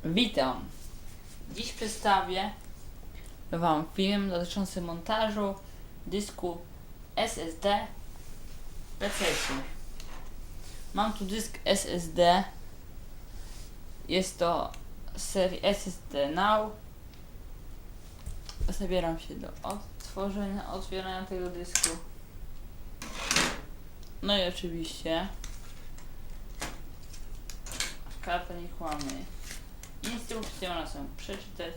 Witam! Dziś przedstawię Wam film dotyczący montażu dysku SSD w PC-cie. Mam tu dysk SSD. Jest to z serii SSD Now. Zabieram się do otwierania tego dysku. No i oczywiście karta nie kłamie. Instrukcję można sobie przeczytać.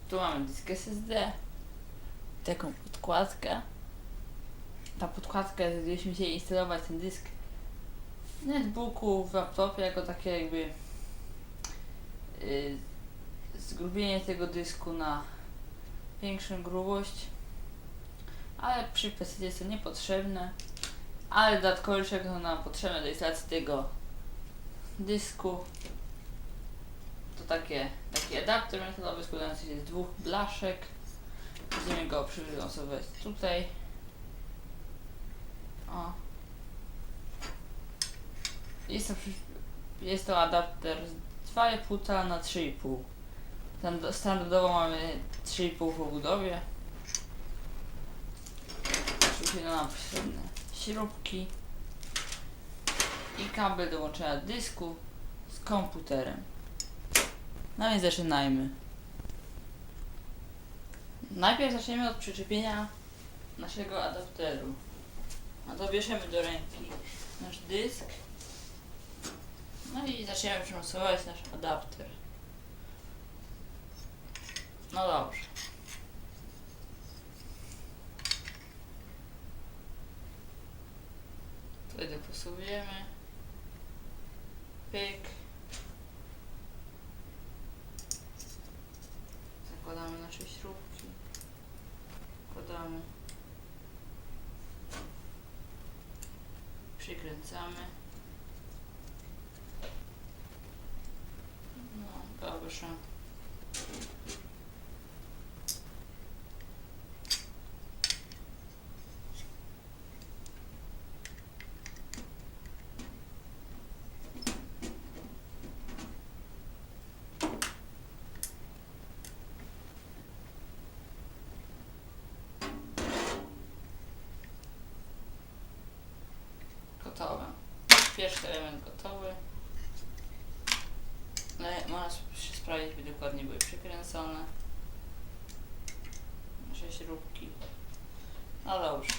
Tu mamy dysk SSD, taką podkładkę. Ta podkładka jest, gdybyśmy chcieli instalować ten dysk w netbooku, w laptopie, jako takie jakby zgrubienie tego dysku na większą grubość, ale przy PC jest to niepotrzebne, ale dodatkowo czego nam potrzebne do instalacji tego dysku to taki adapter metalowy składający się z dwóch blaszek. Będziemy go przywiązywać tutaj. O. Jest to adapter z 2,5 na 3,5. Standardowo mamy 3,5 po budowie. Oczywiście nam potrzebne śrubki i kabel do łączenia dysku z komputerem. No więc zaczynajmy. Najpierw zaczniemy od przyczepienia naszego adapteru. No to bierzemy do ręki nasz dysk. No i zaczniemy przymocować nasz adapter. No dobrze. Tutaj dopasujemy. Pyk. Zakładamy nasze śrubki. Wkładamy. Przykręcamy. No dobrze. Gotowe. Pierwszy element gotowy. Można się sprawdzić, by dokładnie były przykręcone nasze śrubki. No dobrze.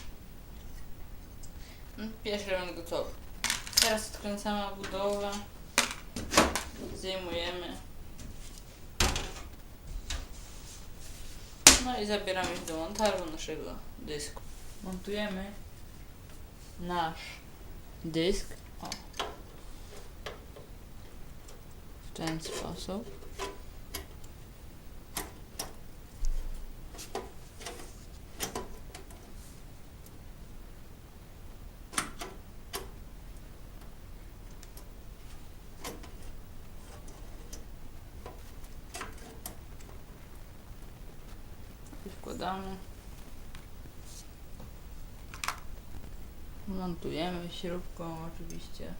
Pierwszy element gotowy. Teraz odkręcamy budowę. Zdejmujemy. No i zabieramy się do montażu naszego dysku. Montujemy nasz dysk w ten sposób. Wkładamy. Montujemy śrubką oczywiście.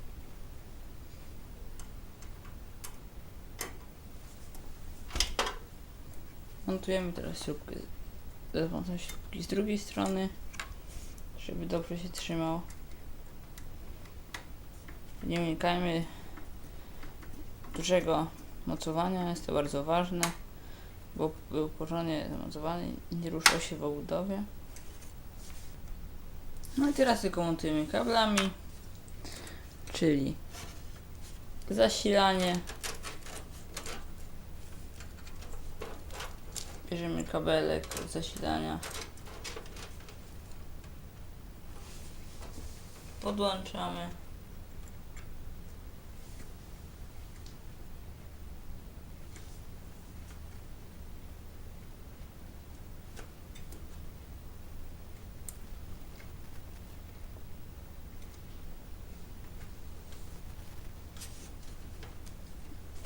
Montujemy teraz śrubkę za pomocą śrubki z drugiej strony, żeby dobrze się trzymał. Nie unikajmy dużego mocowania, jest to bardzo ważne, bo był porządnie zamocowany i nie ruszał się w obudowie. No i teraz tylko montujemy kablami, czyli zasilanie. Bierzemy kabelek od zasilania, podłączamy.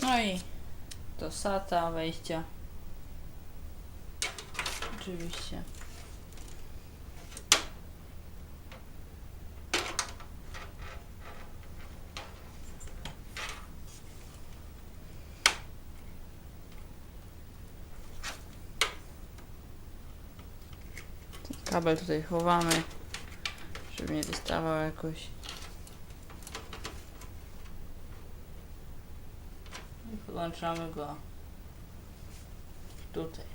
No i do SATA wejścia. Oczywiście. Kabel tutaj chowamy, żeby nie wystawał jakoś. I podłączamy go tutaj.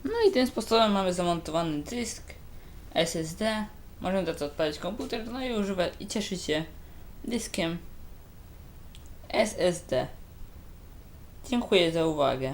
No i tym sposobem mamy zamontowany dysk SSD. Możemy teraz odpalić komputer, no i używać i cieszyć się dyskiem SSD. Dziękuję za uwagę.